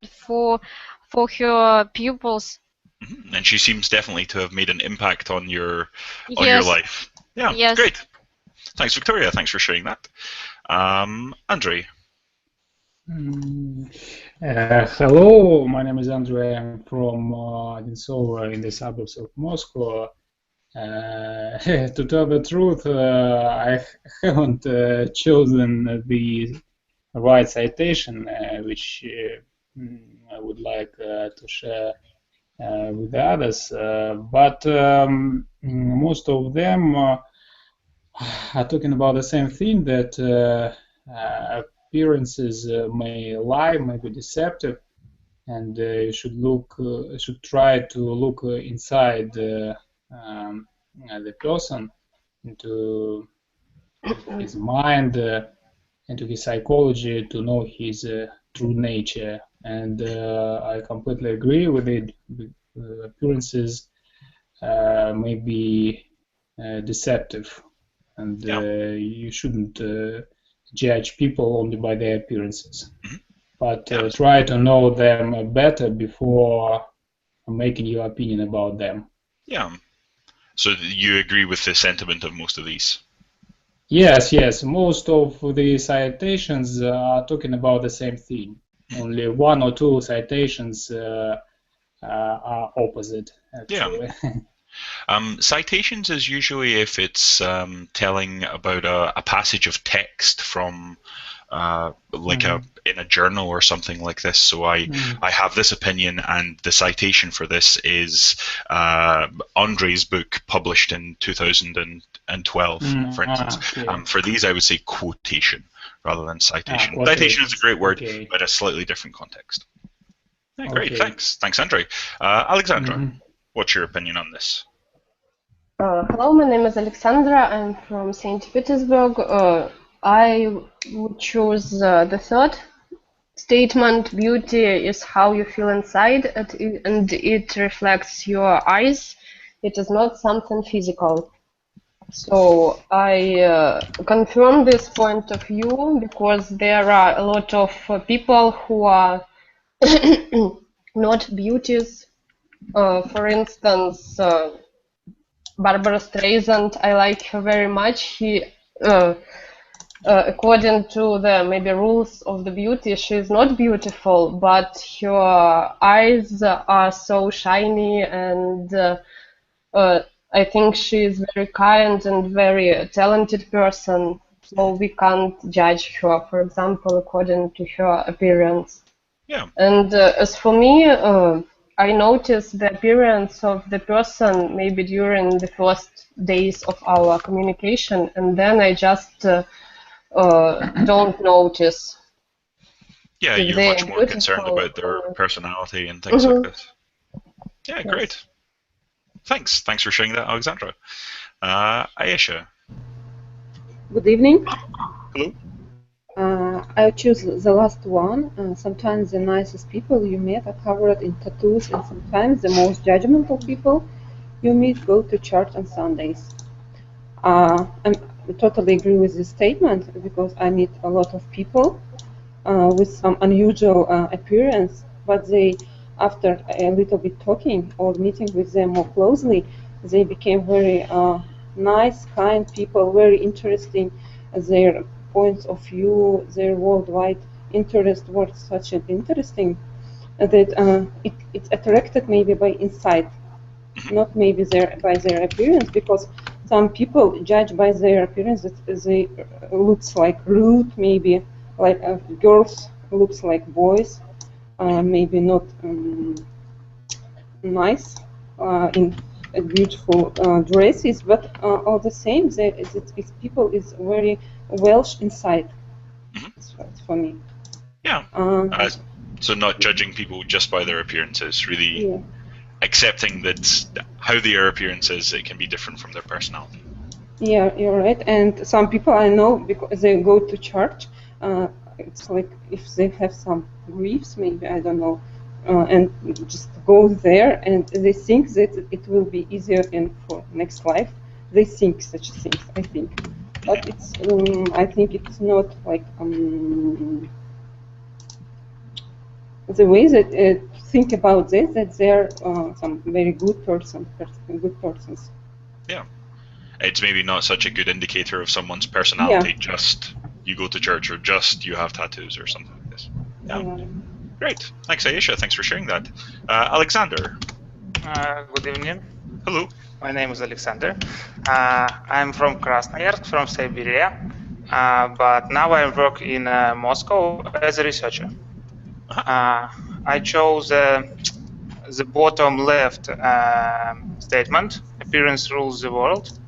for her pupils. And she seems definitely to have made an impact on your Yes. life. Yeah, Yes. great. Thanks, Victoria. Thanks for sharing that. Andrei. Hello, my name is Andrei. I'm from Odintsova in the suburbs of Moscow. To tell the truth, I haven't chosen the right citation, which I would like to share with the others. But most of them are talking about the same thing, that appearances may lie, may be deceptive, and you should try to look inside the person, into his mind, into his psychology, to know his true nature. And I completely agree with it. Appearances may be deceptive, and you shouldn't judge people only by their appearances. But try to know them better before making your opinion about them. Yeah. So you agree with the sentiment of most of these? Yes, yes. Most of the citations are talking about the same thing. Only one or two citations are opposite, actually. Yeah. Citations is usually if it's telling about a passage of text from like in a journal or something like this. So I have this opinion, and the citation for this is Andrei's book published in 2012, for instance. For these, I would say quotation rather than citation. Citation is a great word, but a slightly different context. Yeah, great, thanks, Andrei. Alexandra, what's your opinion on this? Hello, my name is Alexandra. I'm from St. Petersburg. I would choose the third statement. Beauty is how you feel inside, and it reflects your eyes. It is not something physical. So I confirm this point of view, because there are a lot of people who are not beauties. For instance, Barbara Streisand, I like her very much. According to the maybe rules of the beauty, she is not beautiful, but her eyes are so shiny, and I think she is very kind and very talented person. So we can't judge her, for example, according to her appearance. Yeah. And as for me, I notice the appearance of the person maybe during the first days of our communication, and then I just don't notice. Yeah, you're much more concerned about their personality and things like this. Yeah, great. Thanks for sharing that, Alexandra. Ayesha. Good evening. Hello. I choose the last one. Sometimes the nicest people you meet are covered in tattoos, and sometimes the most judgmental people you meet go to church on Sundays. I totally agree with this statement, because I meet a lot of people with some unusual appearance, but they, after a little bit talking or meeting with them more closely, they became very nice, kind people, very interesting. Their points of view, their worldwide interest were such an interesting that it's attracted maybe by insight, not maybe by their appearance, because some people judge by their appearance that they looks like rude, maybe like girls looks like boys, maybe not nice in beautiful dresses, but all the same, these people is very Welsh inside. That's for me. Yeah. So not judging people just by their appearances, really accepting that how their appearance is, it can be different from their personality. Yeah, you're right. And some people I know, because they go to church, it's like if they have some griefs, maybe, I don't know, and just go there, and they think that it will be easier for next life. They think such things, I think. But it's, I think it's not like the way that think about this, that they're some very good good persons. Yeah. It's maybe not such a good indicator of someone's personality, just you go to church or just you have tattoos or something like this. Yeah. Great. Thanks, Aisha. Thanks for sharing that. Alexander. Good evening. Hello. My name is Alexander. I'm from Krasnoyarsk, from Siberia, but now I work in Moscow as a researcher. I chose the bottom left statement, appearance rules the world.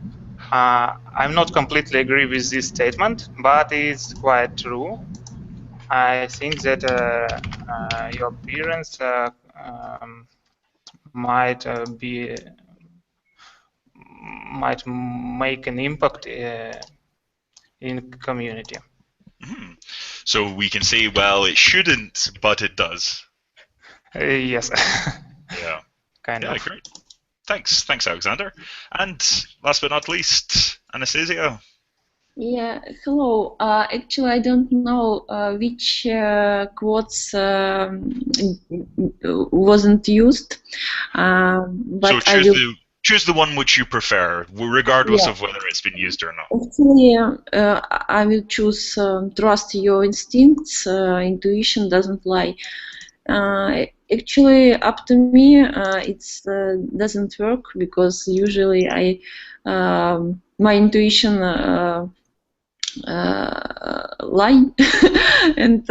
I'm not completely agree with this statement, but it's quite true. I think that your appearance might make an impact in community. Mm-hmm. So we can say, well, it shouldn't, but it does. Yes. Yeah. Kind of. Great. Thanks, Alexander. And last but not least, Anastasia. Yeah, hello. Actually, I don't know which quotes wasn't used, but so choose the one which you prefer, regardless of whether it's been used or not. Actually, I will choose trust your instincts. Intuition doesn't lie. Actually, up to me, it doesn't work because usually my intuition lie, and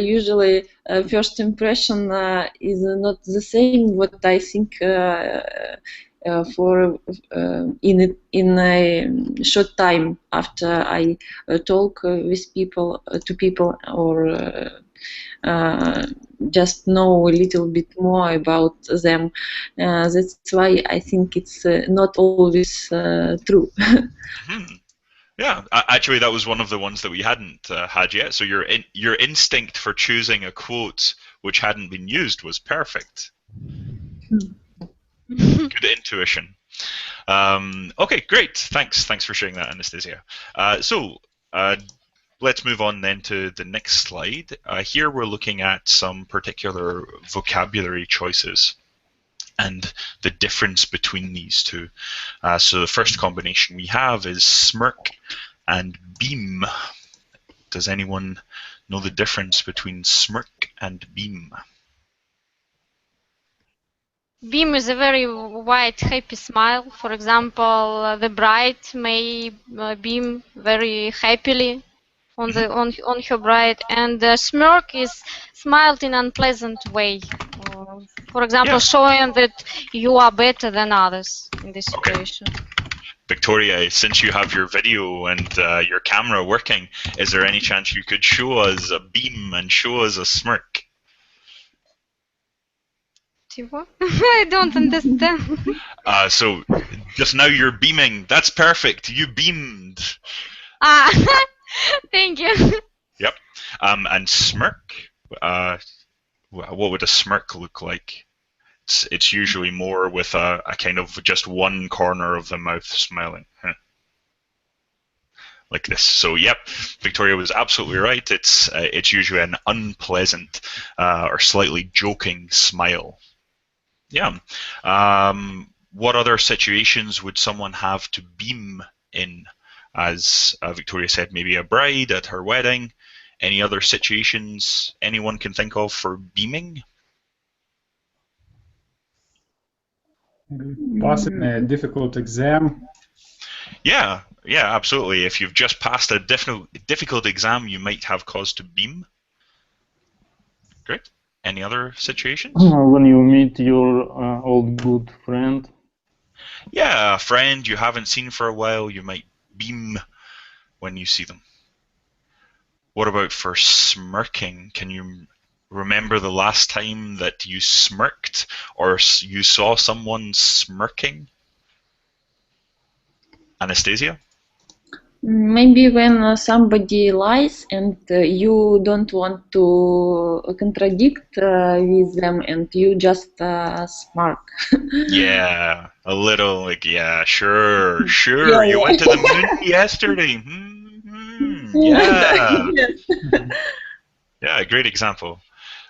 usually first impression is not the same what I think for in a short time after I talk with people to people or just know a little bit more about them. That's why I think it's not always true. Mm-hmm. Yeah, actually, that was one of the ones that we hadn't had yet. So your instinct for choosing a quote which hadn't been used was perfect. Good intuition. Okay, great. Thanks for sharing that, Anastasia. Let's move on then to the next slide. Here we're looking at some particular vocabulary choices and the difference between these two. So the first combination we have is smirk and beam. Does anyone know the difference between smirk and beam? Beam is a very wide, happy smile. For example, the bride may beam very happily on her bride, and the smirk is smiled in an unpleasant way. For example, showing that you are better than others in this situation. Victoria, since you have your video and your camera working, is there any chance you could show us a beam and show us a smirk? I don't understand. So just now you're beaming. That's perfect. You beamed. Thank you. Yep. And smirk. What would a smirk look like? It's usually more with a kind of just one corner of the mouth smiling. Like this. So yep, Victoria was absolutely right. It's usually an unpleasant or slightly joking smile. Yeah. What other situations would someone have to beam in? As Victoria said, maybe a bride at her wedding. Any other situations anyone can think of for beaming? Passing a difficult exam. Yeah, absolutely. If you've just passed a difficult exam, you might have cause to beam. Great. Any other situations? When you meet your old good friend. Yeah, a friend you haven't seen for a while, you might beam when you see them. What about for smirking? Can you remember the last time that you smirked or you saw someone smirking? Anastasia? Maybe when somebody lies and you don't want to contradict with them and you just smirk. Yeah, a little like, yeah, sure. Yeah, you went to the moon yesterday. Yeah. Yeah, great example.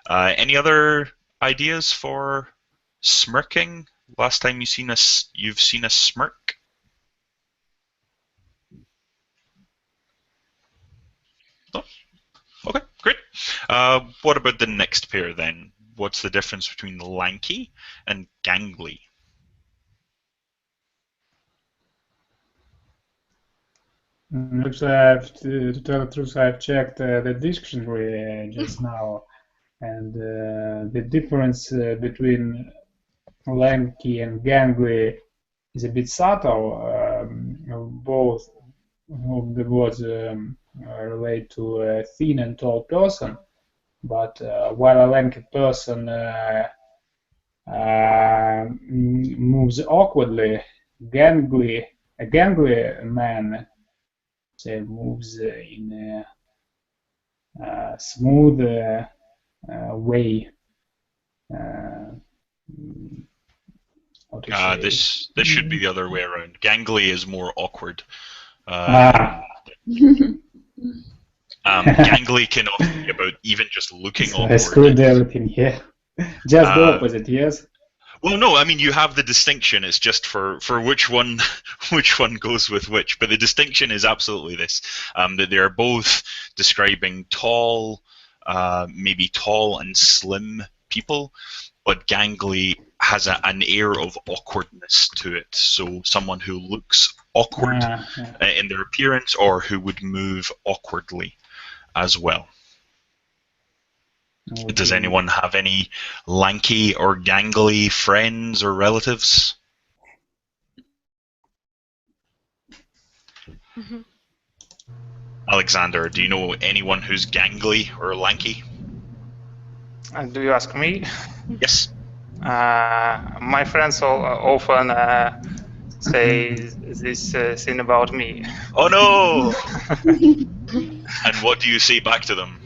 Any other ideas for smirking? Last time you've seen a smirk? No? Okay, great. What about the next pair then? What's the difference between lanky and gangly? Actually, to tell the truth, I've checked the dictionary just now, and the difference between lanky and gangly is a bit subtle. Both of the words relate to a thin and tall person, but while a lanky person moves awkwardly, a gangly man moves in a smooth way. This should be the other way around. Gangly is more awkward. Gangly can often be about even just looking awkward. I screwed everything here. Just the opposite, yes. Well, no, I mean you have the distinction. It's just for which one goes with which. But the distinction is absolutely this: that they are both describing tall, maybe tall and slim people, but gangly has an air of awkwardness to it. So someone who looks awkward in their appearance, or who would move awkwardly as well. Okay. Does anyone have any lanky or gangly friends or relatives? Mm-hmm. Alexander, do you know anyone who's gangly or lanky? Do you ask me? Yes. My friends often say this thing about me. Oh no! And what do you say back to them?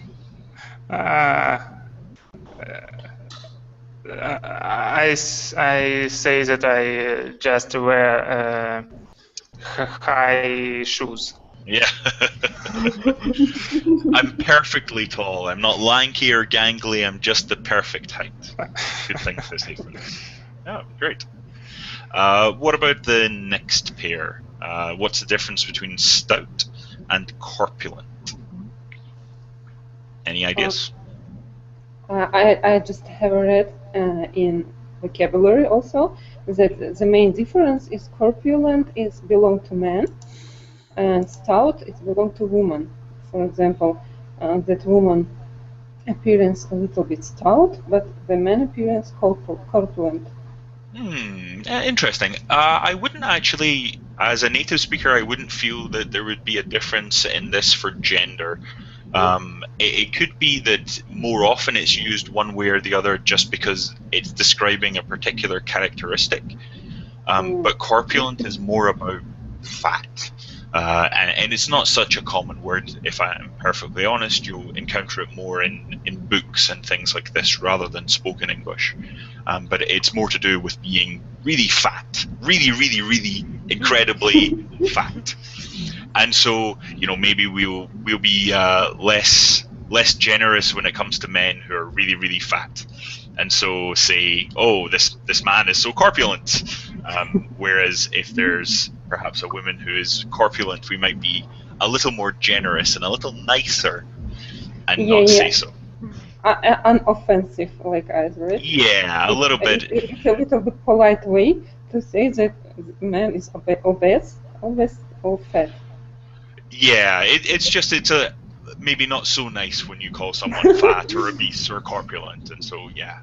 I say that I just wear high shoes. Yeah. I'm perfectly tall. I'm not lanky or gangly. I'm just the perfect height. Good thing to say for this. Oh, great. What about the next pair? What's the difference between stout and corpulent? Any ideas? I just have read in vocabulary also that the main difference is corpulent is belong to man and stout is belong to woman. For example, that woman appearance a little bit stout, but the man appearance corpulent. Interesting. I wouldn't actually, as a native speaker, I wouldn't feel that there would be a difference in this for gender. It could be that more often it's used one way or the other just because it's describing a particular characteristic. But corpulent is more about fat. And it's not such a common word, if I'm perfectly honest. You'll encounter it more in books and things like this rather than spoken English. But it's more to do with being really fat, really incredibly fat. And so, maybe we'll be less generous when it comes to men who are really fat. And so say, oh, this man is so corpulent. Whereas if there's perhaps a woman who is corpulent, we might be a little more generous and a little nicer and not say so. Unoffensive, like I read. Yeah, a little bit. It's a little bit polite way to say that man is obese or fat. Yeah, it's a maybe not so nice when you call someone fat or obese or corpulent, and so yeah.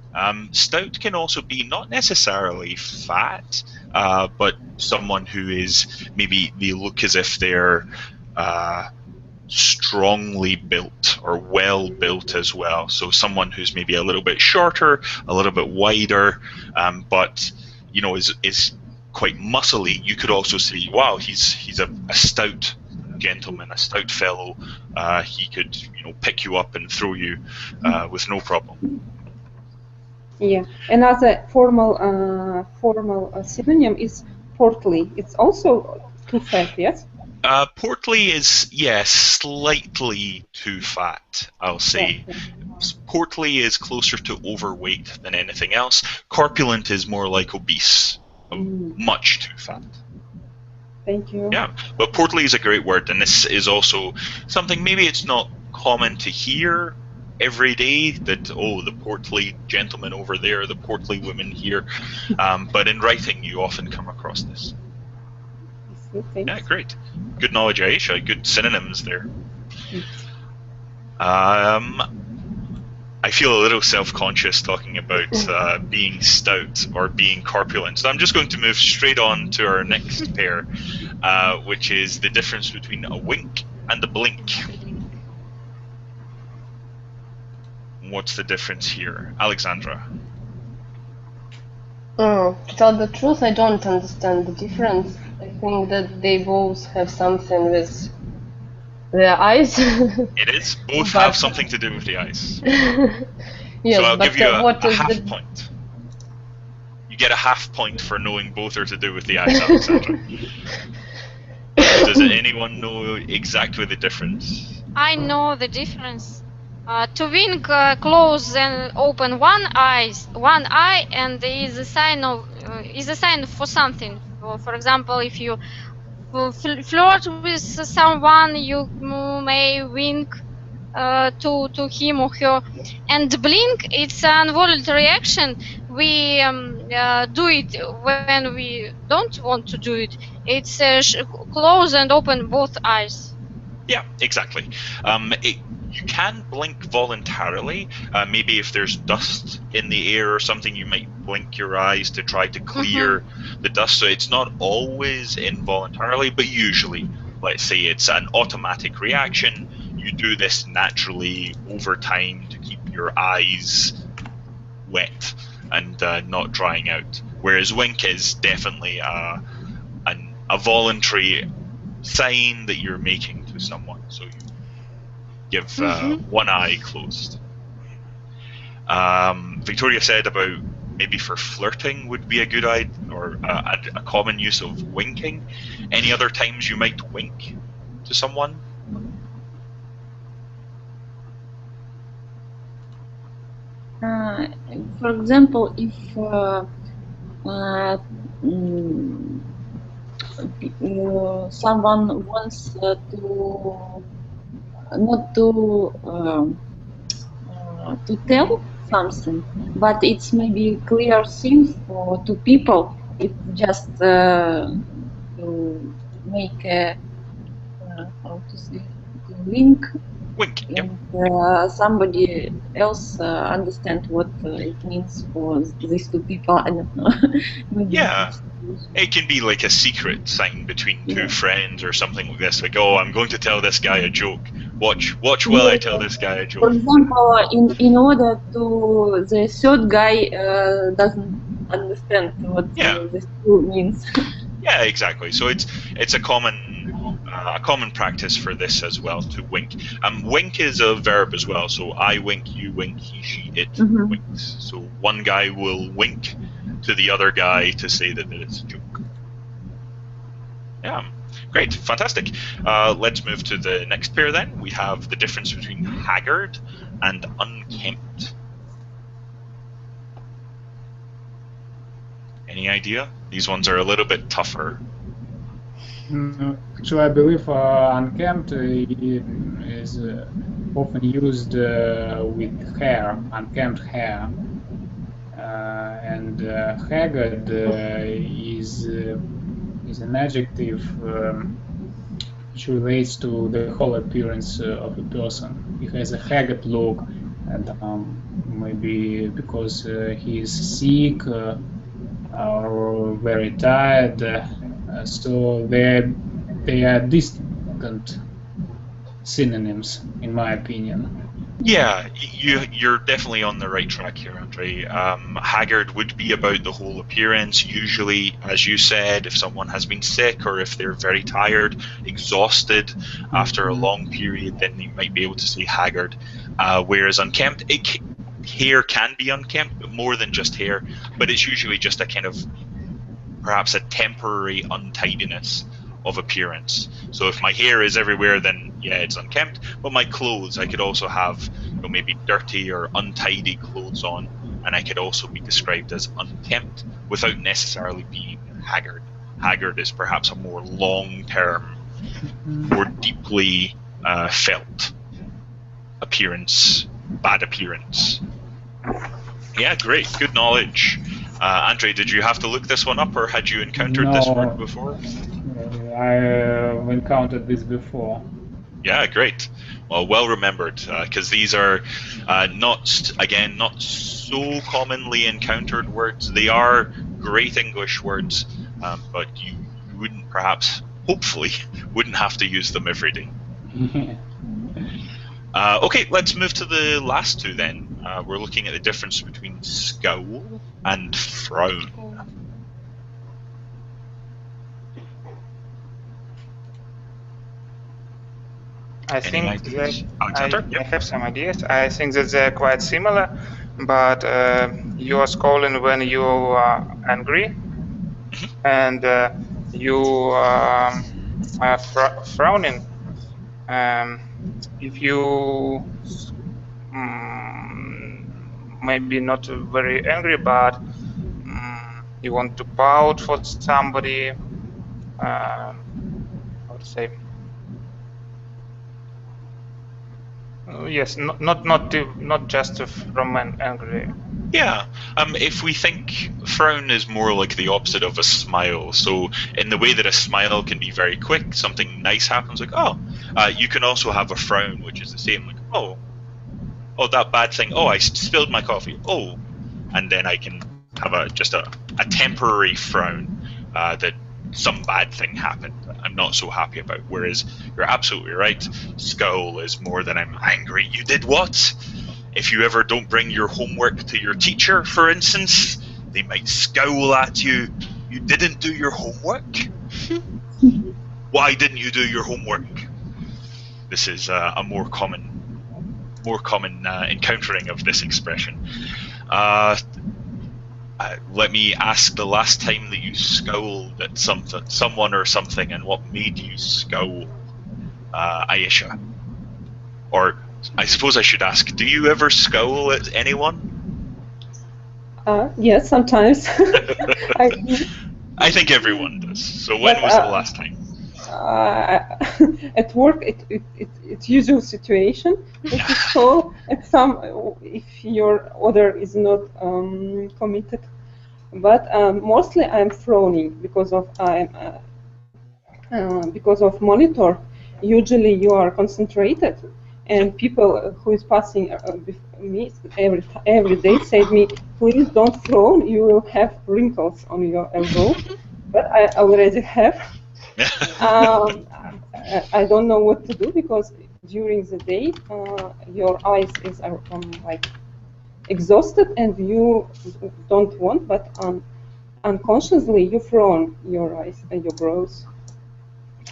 Stout can also be not necessarily fat, but someone who is maybe they look as if they're strongly built or well built as well. So someone who's maybe a little bit shorter, a little bit wider, but is quite muscly. You could also say, wow, he's a stout gentleman, a stout fellow. He could pick you up and throw you with no problem. Yeah, another formal synonym is portly. It's also too fat, yes? Portly is, yes, slightly too fat, I'll say. Yeah. portly is closer to overweight than anything else. Corpulent is more like obese, much too fat. Thank you. Yeah, but portly is a great word, and this is also something maybe it's not common to hear every day, that, oh, the portly gentleman over there, the portly woman here, but in writing you often come across this. Thanks. Yeah, great. Good knowledge, Aisha. Good synonyms there. I feel a little self-conscious talking about being stout or being corpulent, so I'm just going to move straight on to our next pair, which is the difference between a wink and a blink. What's the difference here? Alexandra? To tell the truth, I don't understand the difference. I think that they both have something with their eyes. It is. Both have something to do with the eyes. Yes, so I'll but give you a half the... point. You get a half point for knowing both are to do with the eyes, Alexandra. Does anyone know exactly the difference? I know the difference. To wink, close and open one eye, and is a sign for something. For example, if you flirt with someone, you may wink to him or her. And blink, it's an involuntary action. We do it when we don't want to do it. It's close and open both eyes. Yeah, exactly. You can blink voluntarily. Maybe if there's dust in the air or something, you might blink your eyes to try to clear the dust. So it's not always involuntarily, but usually, let's say it's an automatic reaction. You do this naturally over time to keep your eyes wet and not drying out. Whereas wink is definitely a voluntary sign that you're making to someone. So you give one eye closed. Victoria said about maybe for flirting would be a good idea, or a common use of winking. Any other times you might wink to someone? For example, if someone wants to tell something, but it's maybe clear thing to people. It's just to make a how to say, link. Wink. And somebody else understand what it means for these two people. I don't know. Yeah, it can be like a secret sign between two friends or something like this. Like, oh, I'm going to tell this guy a joke. Watch while I tell this guy a joke. For example, in order to the third guy doesn't understand what this means. Yeah, exactly. So it's a common practice for this as well, to wink. Wink is a verb as well. So I wink, you wink, he, she, it winks. So one guy will wink to the other guy to say that it's a joke. Yeah, great, fantastic. Let's move to the next pair then. We have the difference between haggard and unkempt. Any idea? These ones are a little bit tougher. Actually, I believe unkempt is often used with hair, unkempt hair, and haggard is an adjective which relates to the whole appearance of a person. He has a haggard look, and maybe because he is sick or very tired. So they are distant synonyms, in my opinion. Yeah, you're definitely on the right track here, Andre. Haggard would be about the whole appearance. Usually, as you said, if someone has been sick or if they're very tired, exhausted after a long period, then you might be able to say haggard. Whereas unkempt, hair can be unkempt, but more than just hair. But it's usually just a kind of perhaps a temporary untidiness of appearance. So if my hair is everywhere, then yeah, it's unkempt. But my clothes, I could also have maybe dirty or untidy clothes on, and I could also be described as unkempt without necessarily being haggard. Haggard is perhaps a more long-term, more deeply felt appearance, bad appearance. Yeah, great, good knowledge. Andre, did you have to look this one up, or had you encountered this word before? I encountered this before. Yeah, great. Well remembered, because these are not so commonly encountered words. They are great English words, but you wouldn't hopefully, wouldn't have to use them every day. Okay, let's move to the last two then. We're looking at the difference between scowl and frown. I think that I have some ideas. I think that they're quite similar, but you are scowling when you are angry, and you are frowning. If you maybe not very angry, but you want to pout for somebody, I would say. Yes, not just from an angry. Yeah, if we think frown is more like the opposite of a smile, so in the way that a smile can be very quick, something nice happens, like, oh, you can also have a frown, which is the same, like, oh, that bad thing, oh, I spilled my coffee, oh, and then I can have just a temporary frown that some bad thing happened I'm not so happy about. Whereas you're absolutely right, scowl is more than I'm angry. You did what? If you ever don't bring your homework to your teacher, for instance, they might scowl at you. You didn't do your homework? Why didn't you do your homework? This is a more common encountering of this expression. Let me ask the last time that you scowled at someone or something, and what made you scowl, Ayesha? Or I suppose I should ask, do you ever scowl at anyone? Yes, sometimes. I think everyone does. So when was the last time? At work, it's usual situation. If you call at if your order is not committed, but mostly I'm frowning because of monitor. Usually you are concentrated, and people who is passing me every day say to me, "Please don't frown. You will have wrinkles on your elbow." But I already have. I don't know what to do, because during the day your eyes are like exhausted and you don't want, but unconsciously you frown your eyes and your brows.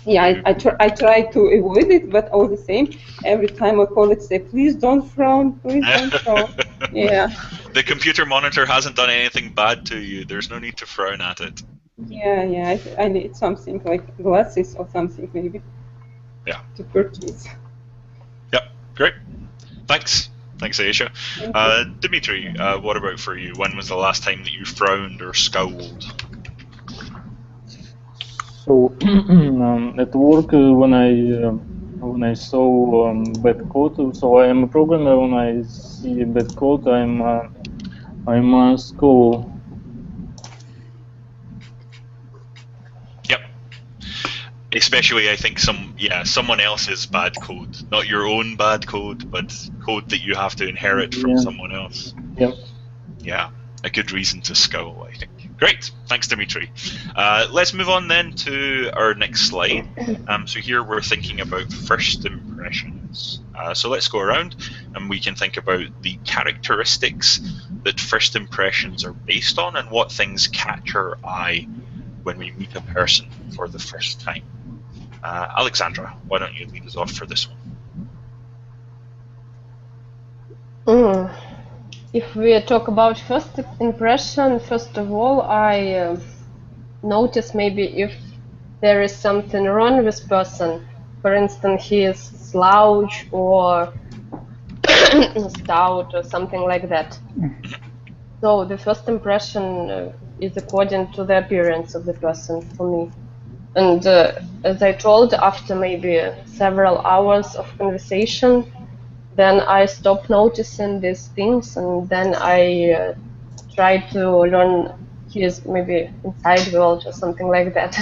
Yeah, I try to avoid it, but all the same, every time a colleague say, "Please don't frown, please don't frown." Yeah. The computer monitor hasn't done anything bad to you. There's no need to frown at it. Yeah. I need something like glasses or something maybe. Yeah. To purchase. Yep. Great. Thanks, Ayesha. Dimitri, what about for you? When was the last time that you frowned or scowled? So at work, when I saw bad code, so I am a programmer. When I see a bad code, I'm scowl. Yep. Especially, I think someone else's bad code, not your own bad code, but code that you have to inherit from someone else. Yep. Yeah, a good reason to scowl, I think. Great, thanks, Dimitri. Let's move on then to our next slide. So here we're thinking about first impressions. So let's go around and we can think about the characteristics that first impressions are based on and what things catch our eye when we meet a person for the first time. Alexandra, why don't you lead us off for this one? If we talk about first impression, first of all, I notice maybe if there is something wrong with person. For instance, he is slouch or stout or something like that. So the first impression is according to the appearance of the person for me. And as I told, after maybe several hours of conversation, then I stop noticing these things, and then I try to learn his maybe inside world or something like that.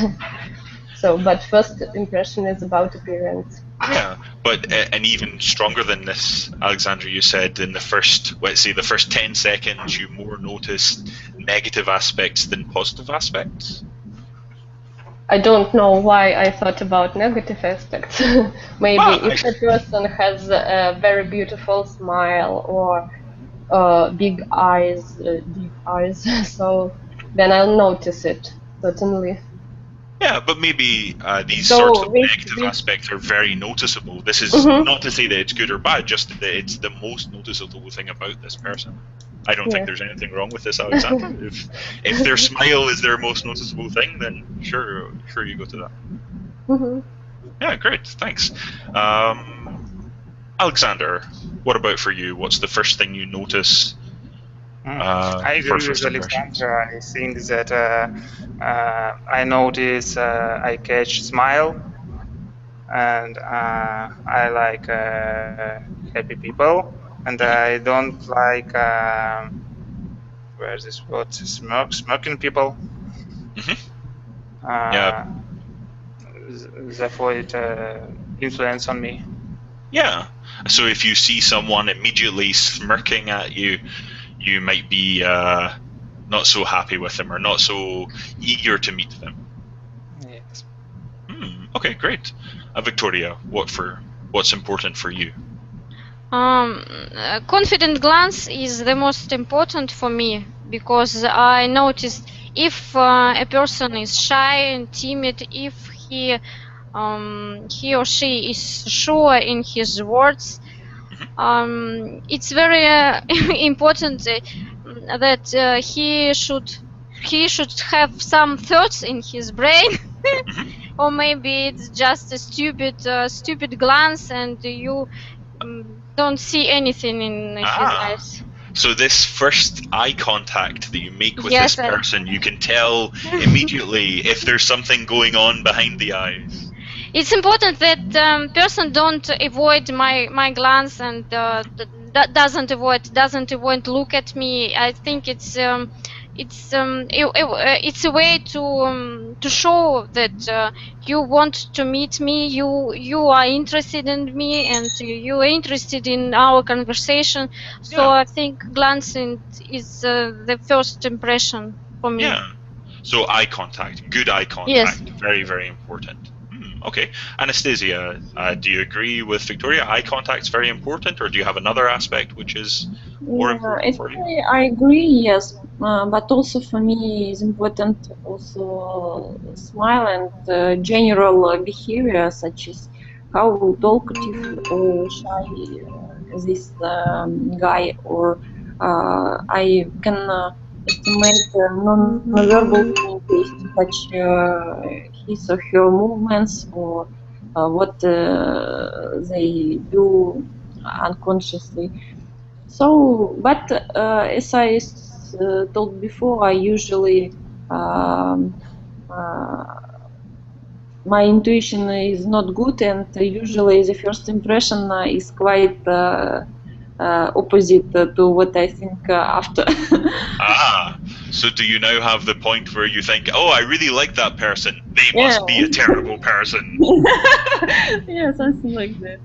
So, but first impression is about appearance. Yeah, but and even stronger than this, Alexandra, you said in the first, let's say, the first 10 seconds, you more noticed negative aspects than positive aspects. I don't know why I thought about negative aspects. Maybe if a person has a very beautiful smile or big eyes, deep eyes, so then I'll notice it, certainly. Yeah, but maybe these sorts of negative aspects are very noticeable. This is not to say that it's good or bad, just that it's the most noticeable thing about this person. I don't think there's anything wrong with this, Alexandra. If their smile is their most noticeable thing, then sure you go to that. Yeah, great, thanks. Alexander, what about for you? What's the first thing you notice? I agree with Alexandra. I think that I notice I catch smile, and I like happy people, and I don't like where's this word, smirking people. Yeah. Therefore it influence on me. Yeah, so if you see someone immediately smirking at you, you might be not so happy with them or not so eager to meet them. Yes. Okay, great. Victoria, what's important for you? Confident glance is the most important for me, because I noticed if a person is shy and timid, if he or she is sure in his words, it's very important that he should have some thoughts in his brain. Or maybe it's just a stupid glance, and you don't see anything in his eyes. So this first eye contact that you make with this person, you can tell immediately if there's something going on behind the eyes. It's important that person don't avoid my glance and doesn't avoid look at me. I think it's a way to show that you want to meet me, you are interested in me, and you are interested in our conversation. So I think glancing is the first impression for me. Yeah. So eye contact, good eye contact, very, very important. Okay, Anastasia, do you agree with Victoria? Eye contact is very important, or do you have another aspect which is more important for you? I agree, yes, but also for me is important also smile and general behavior, such as how talkative or shy this guy, or I can estimate non-verbal communication, such his or her movements, or what they do unconsciously. So, but as I told before, I usually my intuition is not good, and usually the first impression is quite opposite to what I think after. So do you now have the point where you think, oh, I really like that person, they must be a terrible person? Yeah, something like that.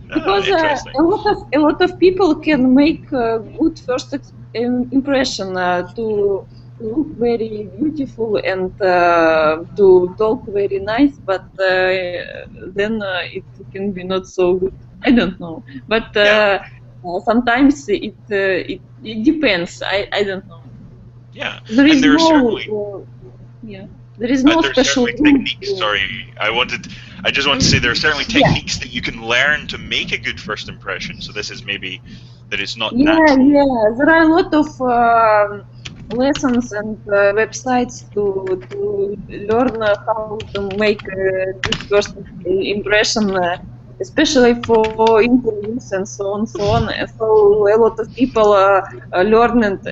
Because a lot of people can make a good first impression to look very beautiful and to talk very nice, but then it can be not so good. I don't know, but sometimes it depends. I don't know. Yeah, there is there is no special techniques. Sorry, I just want to say there are certainly techniques that you can learn to make a good first impression. So this is maybe that it's not natural. Yeah, there are a lot of lessons and websites to learn how to make a good first impression especially for interviews and so on, so on. So a lot of people learn and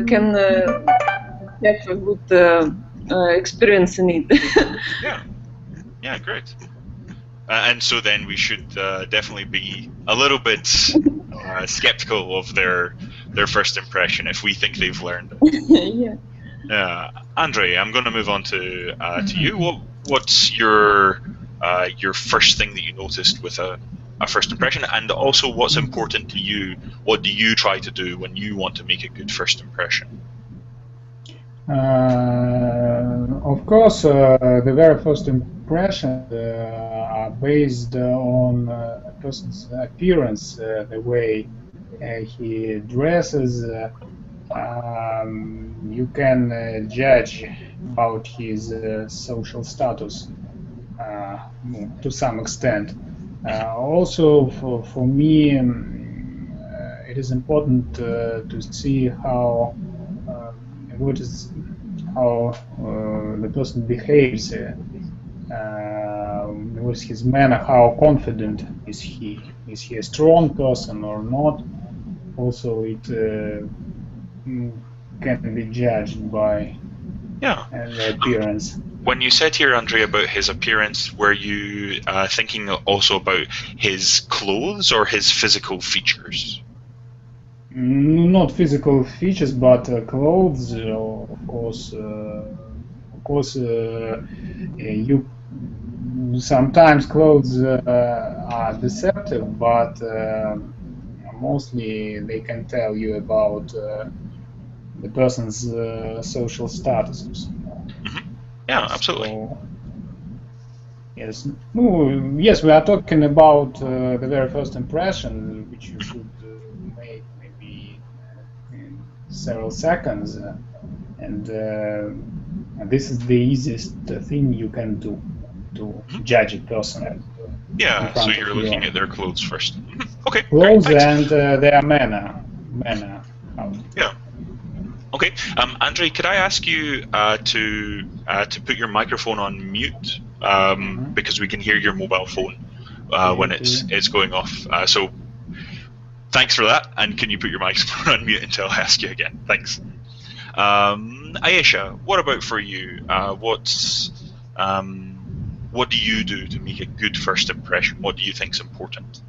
can have a good experience in it. Yeah, great. And so then we should definitely be a little bit skeptical of their first impression if we think they've learned it. Yeah. Andre, I'm going to move on to you. What's your first thing that you noticed with a first impression, and also what's important to you? What do you try to do when you want to make a good first impression? Of course, the very first impressions are based on a person's appearance, the way he dresses. You can judge about his social status to some extent. Also, for me, it is important to see how the person behaves with his manner. How confident is he? Is he a strong person or not? Also, it can be judged by the appearance. When you said here, Andre, about his appearance, were you thinking also about his clothes or his physical features? Not physical features, but clothes. Of course, you sometimes clothes are deceptive, but mostly they can tell you about the person's social statuses. Yeah, absolutely. So, yes. Yes, we are talking about the very first impression, which you should make maybe in several seconds, and this is the easiest thing you can do to judge a person. Yeah, so you're looking at their clothes first. Okay. Clothes great, and their manner. Yeah. Okay, Andre, could I ask you to put your microphone on mute because we can hear your mobile phone when it's going off. So thanks for that, and can you put your microphone on mute until I ask you again? Thanks. Ayesha, what about for you? What do you do to make a good first impression? What do you think is important?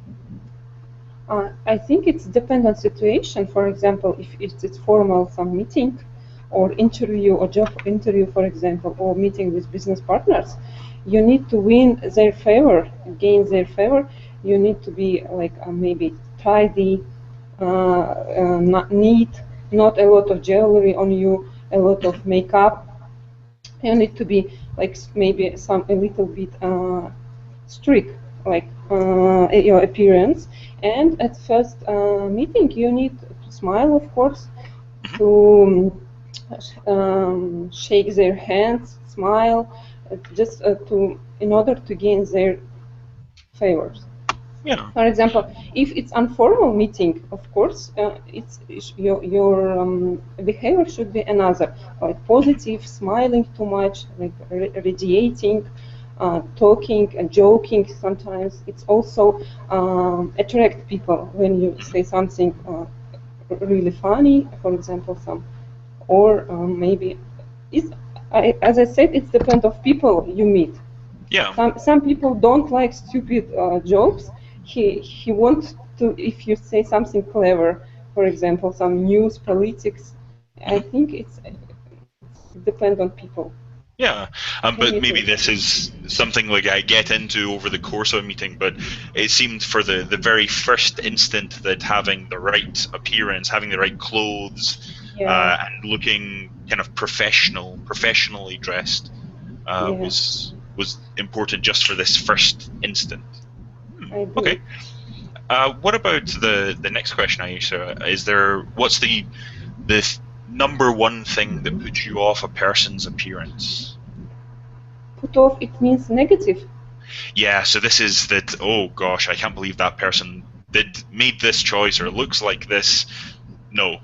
I think it's depends on situation. For example, if it's formal, some meeting or interview or job interview, for example, or meeting with business partners, you need to win their favor, gain their favor. You need to be like maybe tidy, not neat, not a lot of jewelry on you, a lot of makeup. You need to be like maybe a little bit strict, like your appearance. And at first meeting, you need to smile, of course, to shake their hands, smile, just in order to gain their favors. Yeah. For example, if it's informal meeting, of course, your behavior should be another, like positive, smiling too much, like radiating, talking and joking. Sometimes it's also attract people when you say something really funny, for example, or maybe as I said, it depends of people you meet. Yeah. Some people don't like stupid jokes. He wants to, if you say something clever, for example, some news, politics. I think it's depend on people. Yeah, but maybe this is something like I get into over the course of a meeting, but it seemed for the very first instant that having the right appearance, having the right clothes, and looking kind of professionally dressed was important just for this first instant. Okay. What about the next question, Aisha? What's the number one thing that puts you off a person's appearance? Put off, it means negative. Yeah, so this is that, oh gosh, I can't believe that person made this choice or looks like this. No.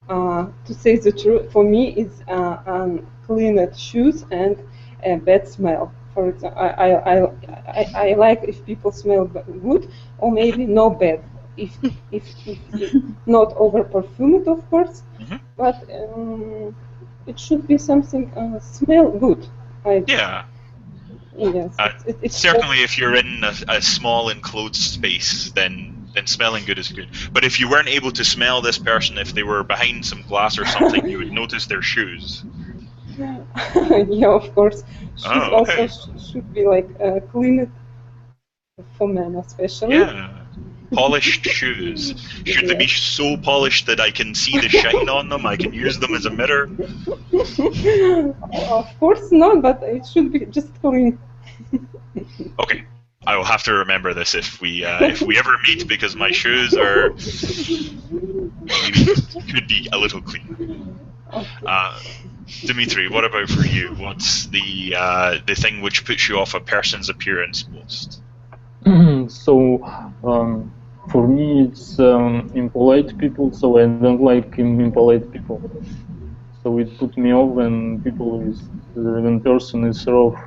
To say the truth, for me, it's cleaned shoes and a bad smell. For example, I like if people smell good, or maybe no bad. If not over perfumed, of course, but it should be something smell good. Yeah. Yes. It's certainly, if you're in a small enclosed space, then smelling good is good. But if you weren't able to smell this person, if they were behind some glass or something, you would notice their shoes. Yeah, of course. Shoes also should be like cleaned for men, especially. Yeah. Polished shoes. Should they be so polished that I can see the shine on them? I can use them as a mirror? Of course not, but it should be just clean. Okay. I will have to remember this if we ever meet, because my shoes are maybe could be a little clean. Dimitri, what about for you? What's the thing which puts you off a person's appearance most? So for me, it's impolite people. So I don't like impolite people. So it put me off when when person is rough.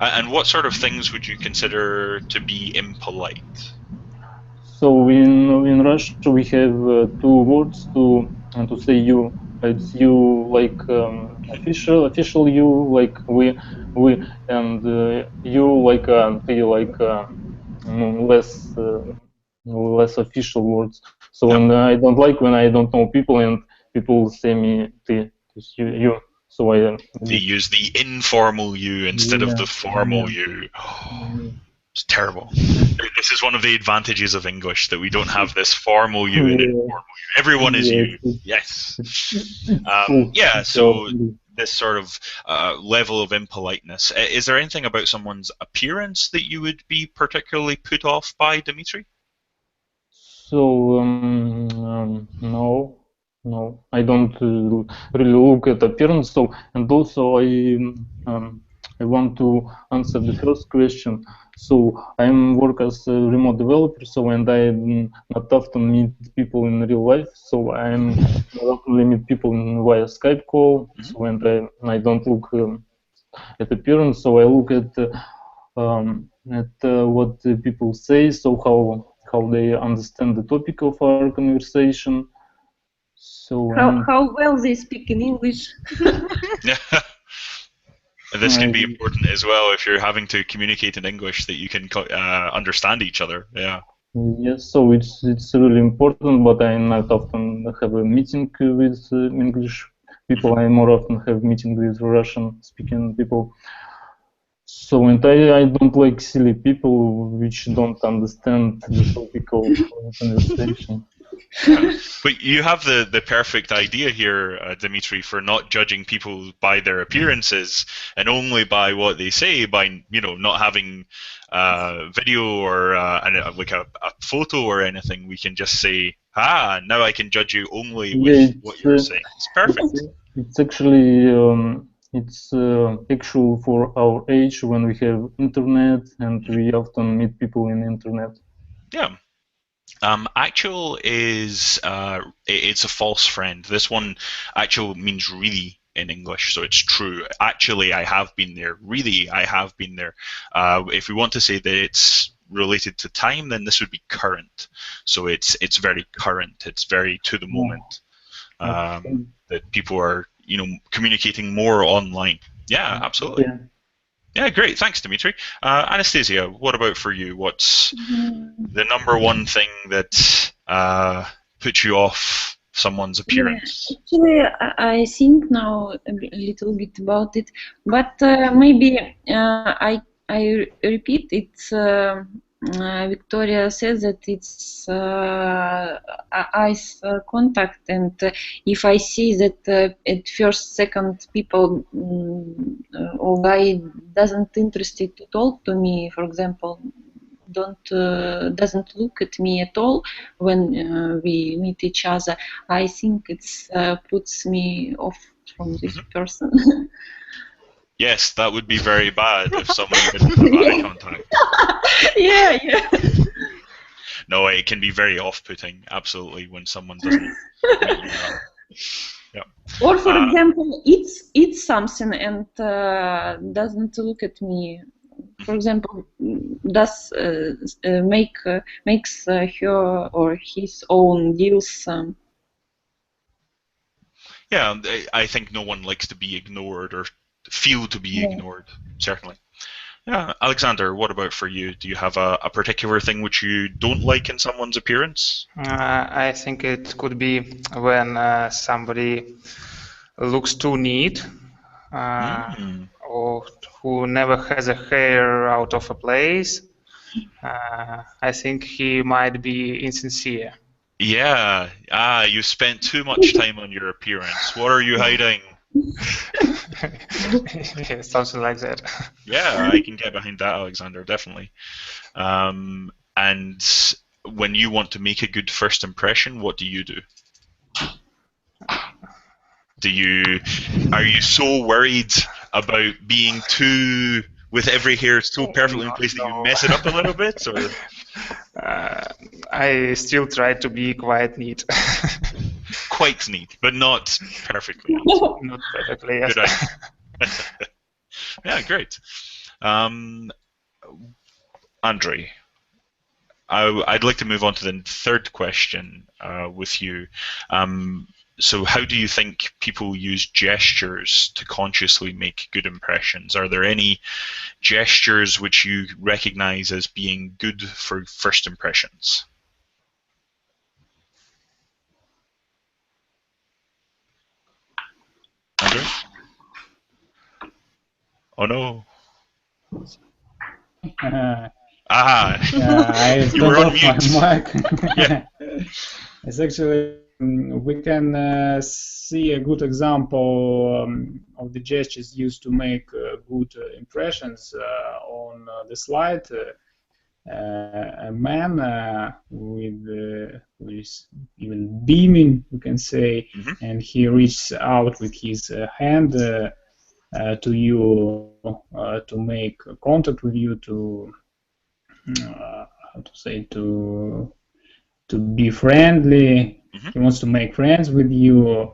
And what sort of things would you consider to be impolite? So in Russia we have two words to say you. It's you like official you, like we, and you like less official words. So when I don't like when I don't know people and people say me you. So they use the informal you instead of the formal you. It's terrible. This is one of the advantages of English, that we don't have this formal you and informal you. Everyone is you. Yes. So this sort of level of impoliteness. Is there anything about someone's appearance that you would be particularly put off by, Dimitri? So no, I don't really look at appearance. So, and also I want to answer the first question. So I work as a remote developer. So and I not often meet people in real life. So I'm not often meet people via Skype call. So and I don't look at appearance. So I look at what people say. So how they understand the topic of our conversation. So how well they speak in English. This can be important as well if you're having to communicate in English, that you can understand each other. Yeah. Yes, so it's really important, but I not often have a meeting with English people. I more often have meeting with Russian-speaking people. So, and I don't like silly people which don't understand the topic of conversation. But you have the perfect idea here, Dimitri, for not judging people by their appearances and only by what they say, by not having video or like a photo or anything. We can just say, now I can judge you only with what you're saying. It's perfect. It's actually it's actual for our age when we have internet and we often meet people in internet. Yeah. Actual is it's a false friend. This one, actual, means really in English, so it's true. Actually, I have been there. Really, I have been there. If we want to say that it's related to time, then this would be current. So it's very current. It's very to the moment. That people are communicating more online. Yeah, absolutely. Yeah, great. Thanks, Dimitri. Anastasia, what about for you? What's the number one thing that puts you off someone's appearance? Actually, I think now a little bit about it, but maybe I repeat. It's Victoria says that it's eyes contact, and if I see that at first, second, people or guy doesn't interested to talk to me, for example, doesn't look at me at all when we meet each other, I think it's puts me off from this person. Yes, that would be very bad if someone didn't have eye contact. Yeah. No, it can be very off-putting, absolutely, when someone doesn't meet you. Yeah. Or, for example, eats something and doesn't look at me. For example, does makes her or his own deals. Yeah, I think no one likes to be ignored or feel to be ignored, certainly. Yeah, Alexander, what about for you? Do you have a particular thing which you don't like in someone's appearance? I think it could be when somebody looks too neat, or who never has a hair out of a place. I think he might be insincere. Yeah. You spent too much time on your appearance. What are you hiding? Something like that. Yeah, I can get behind that, Alexander, definitely. And when you want to make a good first impression, what do you do? Are you so worried about being too with every hair so perfectly in place that you mess it up a little bit, or? I still try to be quite neat. Quite neat, but not perfectly neat. Not perfectly, yes. Good idea. Yeah, great. Andre, I'd like to move on to the third question with you. So how do you think people use gestures to consciously make good impressions? Are there any gestures which you recognize as being good for first impressions? Andre? Oh no. I you were turned on off mute. my mic. Yeah. It's actually, we can see a good example of the gestures used to make good impressions on the slide. A man with even beaming, we can say, and he reaches out with his hand to you to make contact with you, to how to say, to be friendly. He wants to make friends with you.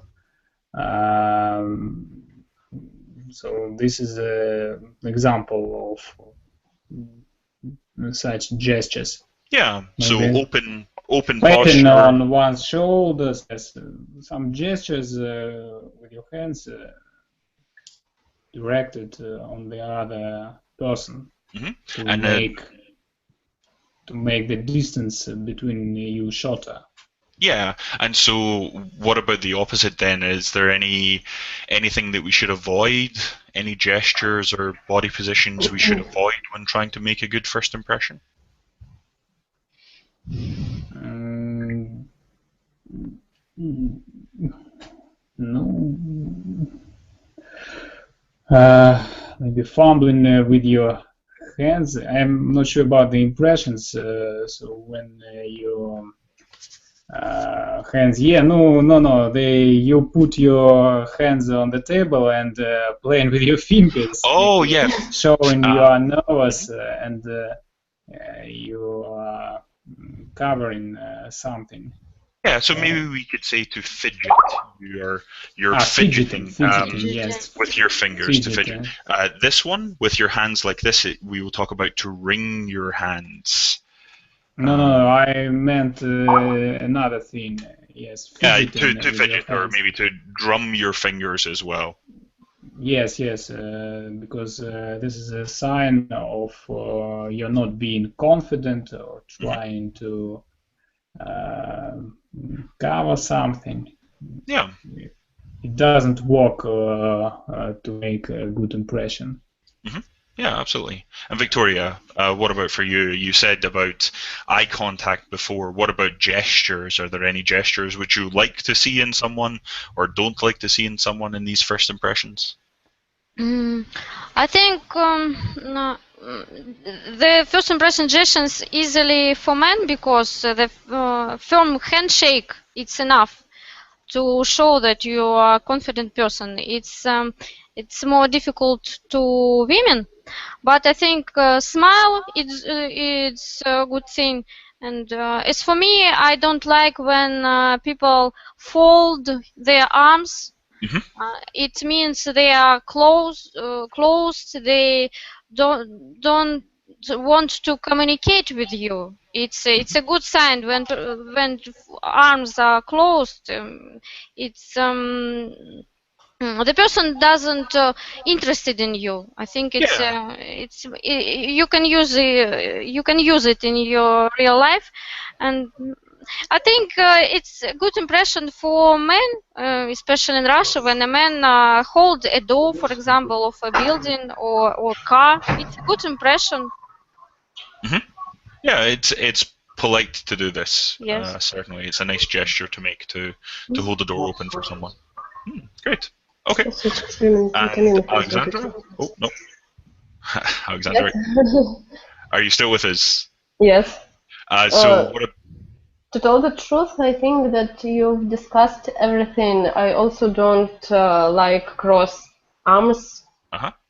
So this is an example of such gestures. Yeah. So Maybe open patting posture. on one's shoulders, some gestures with your hands directed on the other person to make the distance between you shorter. Yeah, and so what about the opposite then? Is there anything that we should avoid? Any gestures or body positions we should avoid when trying to make a good first impression? No. Maybe fumbling with your hands. I'm not sure about the impressions. So when your hands, you put your hands on the table and playing with your fingers. Oh, yeah. Showing you are nervous and you are covering something. Yeah, so maybe we could say to fidget. You're fidgeting yes. with your fingers to fidget. This one, with your hands like this, we will talk about to wring your hands. No, I meant another thing. Yes, to fidget, or maybe to drum your fingers as well. Yes, because this is a sign of you're not being confident or trying to cover something. Yeah. It doesn't work to make a good impression. Yeah, absolutely. And Victoria, what about for you? You said about eye contact before. What about gestures? Are there any gestures which you like to see in someone or don't like to see in someone in these first impressions? I think the first impression gestures easily for men because the firm handshake, it's enough to show that you are a confident person. It's more difficult to women, but I think smile it's a good thing. And as for me, I don't like when people fold their arms. It means they are closed. They don't want to communicate with you. It's a good sign when arms are closed. It's the person doesn't interested in you. I think you can use it in your real life, and I think it's a good impression for men, especially in Russia, when a man holds a door, for example, of a building or car. It's a good impression. Yeah, it's polite to do this. Yes. Certainly, it's a nice gesture to make to hold the door open for someone. Great. Okay. And Alexandra? Oh no, Alexandra, are you still with us? Yes. So what? To tell the truth, I think that you've discussed everything. I also don't like cross arms.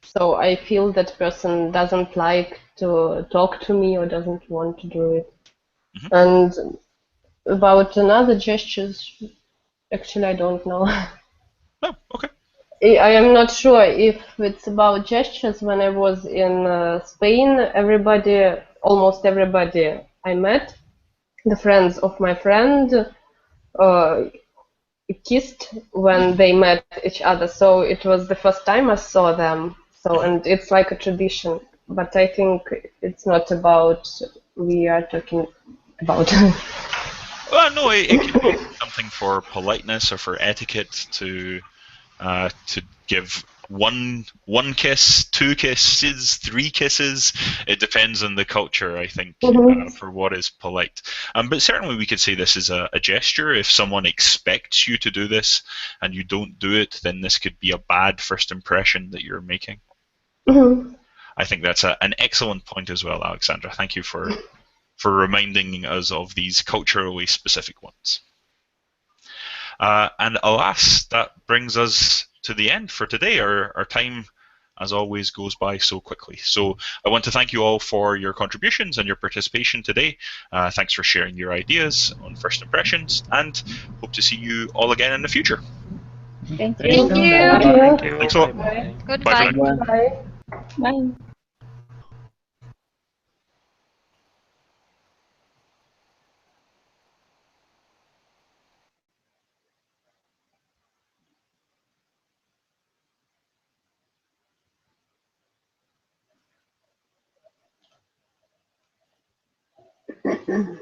So I feel that person doesn't like to talk to me or doesn't want to do it. And about another gestures, actually, I don't know. Oh, okay. I am not sure if it's about gestures. When I was in Spain, almost everybody I met, the friends of my friend, kissed when they met each other. So it was the first time I saw them. So, and it's like a tradition. But I think it's not about we are talking about. Well, no, it could be something for politeness or for etiquette to give one kiss, two kisses, three kisses. It depends on the culture, I think, for what is polite. But certainly we could say this is a gesture. If someone expects you to do this and you don't do it, then this could be a bad first impression that you're making. I think that's an excellent point as well, Alexandra. Thank you for reminding us of these culturally specific ones. And alas, that brings us to the end for today. Our time, as always, goes by so quickly. So I want to thank you all for your contributions and your participation today. Thanks for sharing your ideas on first impressions, and hope to see you all again in the future. Thank you. Thank you. Thanks a lot. Goodbye. Bye for now. Bye. you.